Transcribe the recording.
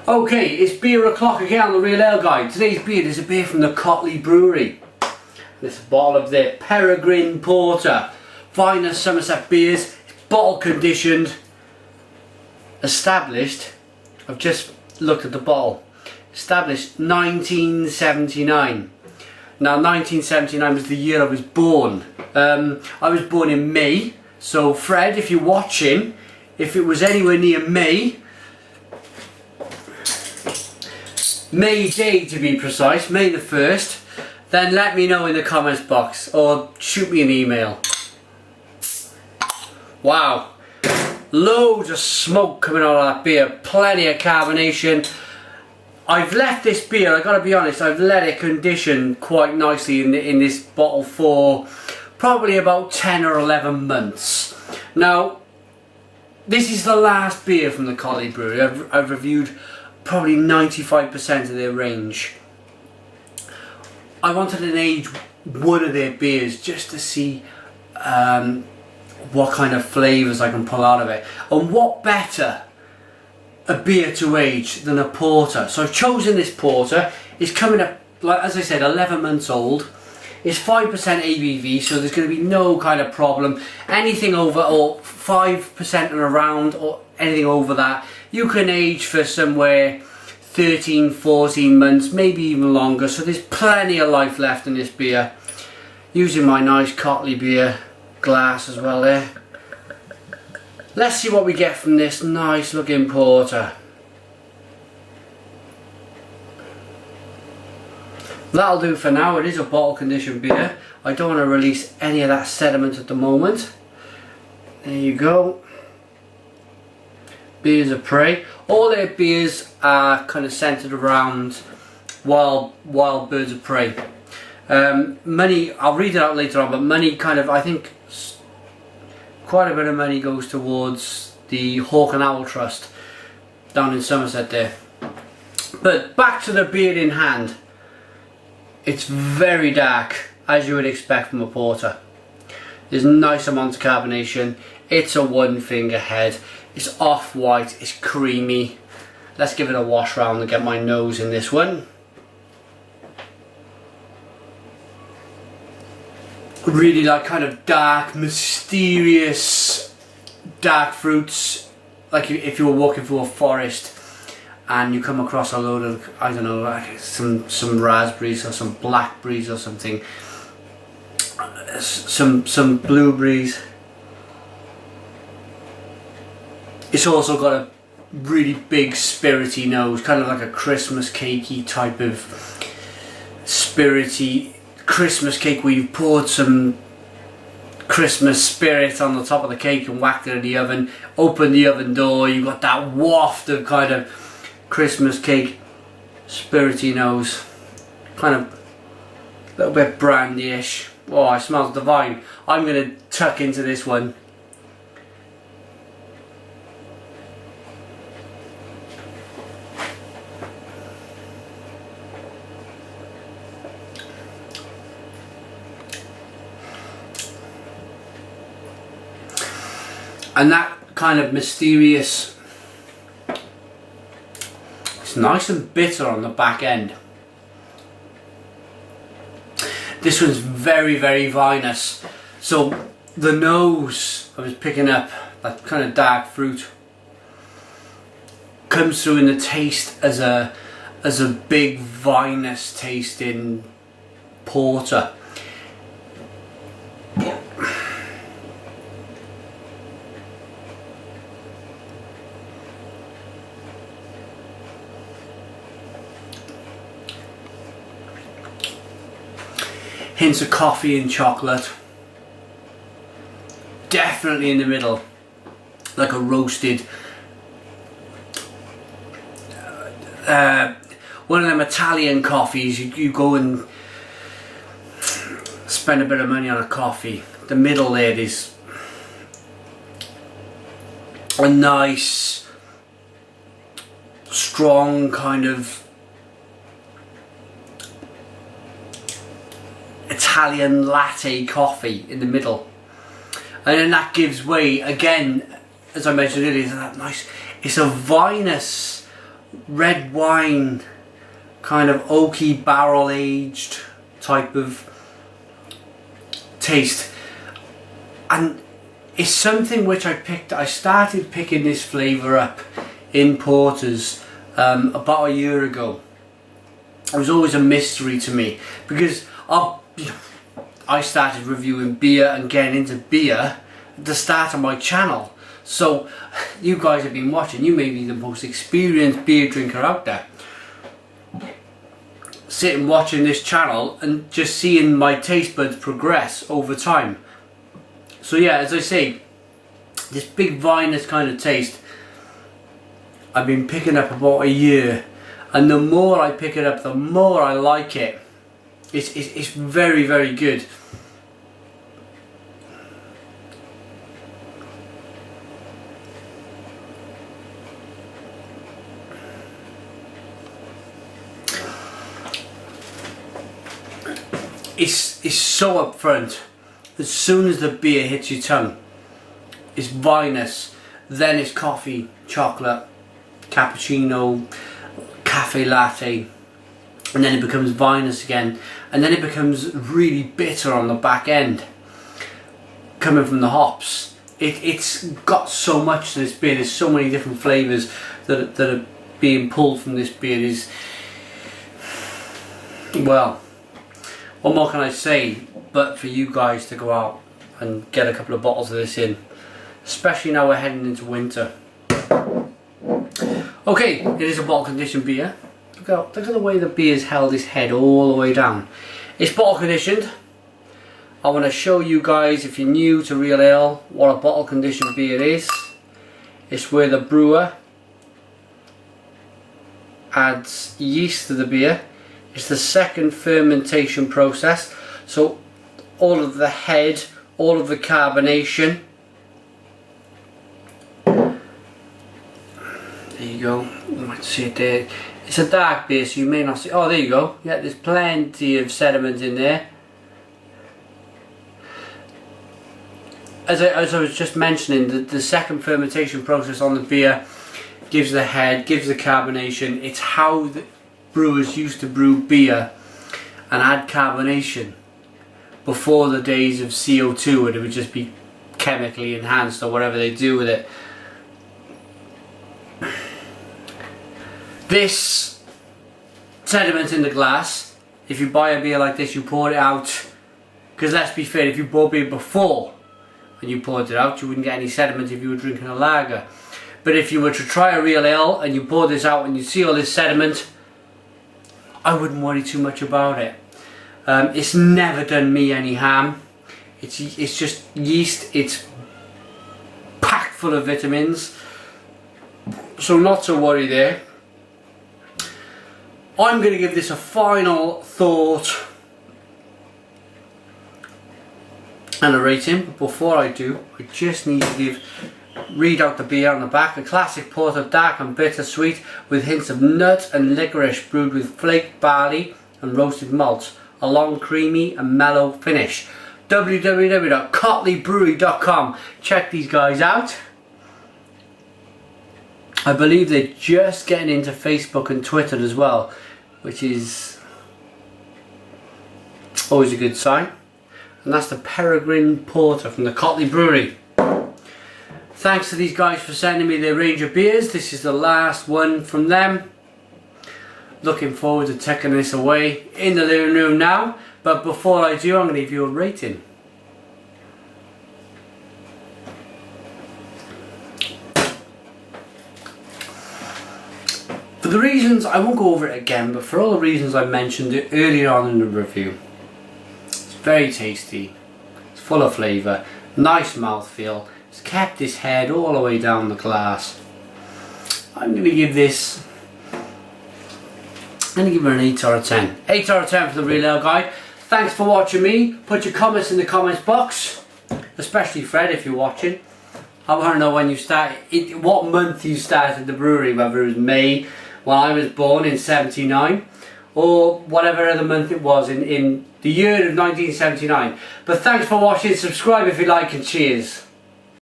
Okay, it's beer o'clock again on the Real Ale Guide. Today's beer is a beer from the Cotleigh Brewery. This is a bottle of their Peregrine Porter. Finest Somerset beers, it's bottle conditioned, established, I've just looked at the bottle, established 1979. Now 1979 was the year I was born. I was born in May, so Fred, if you're watching, if it was anywhere near May Day to be precise, May the 1st, then let me know in the comments box or shoot me an email. Wow, loads of smoke coming out of that beer, plenty of carbonation. I've left this beer, I gotta be honest, I've let it condition quite nicely in this bottle for probably about 10 or 11 months. Now, this is the last beer from the Cotleigh Brewery. I've reviewed probably 95% of their range. I wanted to age one of their beers just to see what kind of flavours I can pull out of it. And what better a beer to age than a porter. So I've chosen this porter. It's coming up, like as I said, 11 months old. It's 5% ABV, so there's going to be no kind of problem. Anything over, or 5% and around, or anything over that, you can age for somewhere 13, 14 months, maybe even longer. So there's plenty of life left in this beer. Using my nice Cotleigh beer glass as well there. Let's see what we get from this nice looking porter. That'll do for now. It is a bottle conditioned beer. I don't want to release any of that sediment at the moment. There you go. Beers of prey. All their beers are kind of centered around wild birds of prey. Money, I'll read it out later on, but money kind of, I think quite a bit of money goes towards the Hawk and Owl Trust down in Somerset there. But back to the beer in hand. It's very dark, as you would expect from a porter. There's a nice amount of carbonation. It's a one finger head. It's off-white, it's creamy. Let's give it a wash round and get my nose in this one. Really like kind of dark, mysterious, dark fruits. Like if you were walking through a forest and you come across a load of, I don't know, like some raspberries or some blackberries or something. Some blueberries. It's also got a really big spirity nose, kind of like a Christmas cakey type of spirity Christmas cake where you've poured some Christmas spirit on the top of the cake and whacked it in the oven, opened the oven door, you got that waft of kind of Christmas cake spirity nose, kind of a little bit brandy-ish. Oh, it smells divine. I'm going to tuck into this one. And that kind of mysterious, it's nice and bitter on the back end. This one's very, very vinous. So the nose, I was picking up that kind of dark fruit, comes through in the taste as a big vinous tasting porter. Hints of coffee and chocolate. Definitely in the middle, like a roasted, one of them Italian coffees. You go and spend a bit of money on a coffee. The middle there is a nice, strong kind of Italian latte coffee in the middle, and then that gives way again, as I mentioned earlier, to that nice, it's a vinous red wine, kind of oaky barrel aged type of taste, and it's something which I started picking this flavour up in porters about a year ago. It was always a mystery to me because I started reviewing beer and getting into beer at the start of my channel. So you guys have been watching, you may be the most experienced beer drinker out there. Sitting watching this channel and just seeing my taste buds progress over time. So yeah, as I say, this big vinous kind of taste I've been picking up about a year, and the more I pick it up, the more I like it. It's very, very good. It's so upfront. As soon as the beer hits your tongue, it's vinous, then it's coffee, chocolate, cappuccino, cafe latte, and then it becomes vinous again, and then it becomes really bitter on the back end, coming from the hops. It's got so much to this beer. There's so many different flavours that are being pulled from this beer. Is, well, what more can I say but for you guys to go out and get a couple of bottles of this in, especially now we're heading into winter. Okay, it is a bottle conditioned beer. Look at the way the beer's held its head all the way down. It's bottle conditioned. I want to show you guys, if you're new to real ale, what a bottle conditioned beer is. It's where the brewer adds yeast to the beer. It's the second fermentation process, so all of the head, all of the carbonation. There you go, you might see it there. It's a dark beer, so you may not see. Oh, there you go. Yeah, there's plenty of sediment in there. As I was just mentioning, the second fermentation process on the beer gives the head, gives the carbonation. It's how the brewers used to brew beer and add carbonation before the days of CO2, and it would just be chemically enhanced or whatever they do with it. This sediment in the glass, if you buy a beer like this, you pour it out, because let's be fair, if you bought beer before and you poured it out, you wouldn't get any sediment if you were drinking a lager. But if you were to try a real ale and you pour this out and you see all this sediment, I wouldn't worry too much about it. It's never done me any harm. It's just yeast. It's packed full of vitamins, so not to worry there. I'm going to give this a final thought and a rating, but before I do, I just need to read out the beer on the back. A classic porter, dark and bittersweet, with hints of nut and licorice, brewed with flaked barley and roasted malts. A long, creamy and mellow finish. www.cotleighbrewery.com. Check these guys out. I believe they're just getting into Facebook and Twitter as well, which is always a good sign. And that's the Peregrine Porter from the Cotleigh Brewery. Thanks to these guys for sending me their range of beers. This is the last one from them. Looking forward to taking this away in the living room now. But before I do, I'm going to give you a rating. For the reasons, I won't go over it again, but for all the reasons I mentioned it earlier on in the review. It's very tasty, it's full of flavour, nice mouthfeel, it's kept its head all the way down the glass. I'm going to give this, I'm going to give it an 8 out of 10. 8 out of 10 for the Real Ale Guide. Thanks for watching me. Put your comments in the comments box, especially Fred if you're watching. I want to know when you started, what month you started the brewery, whether it was May, when I was born in 79, or whatever other month it was in the year of 1979. But thanks for watching, subscribe if you like, and cheers.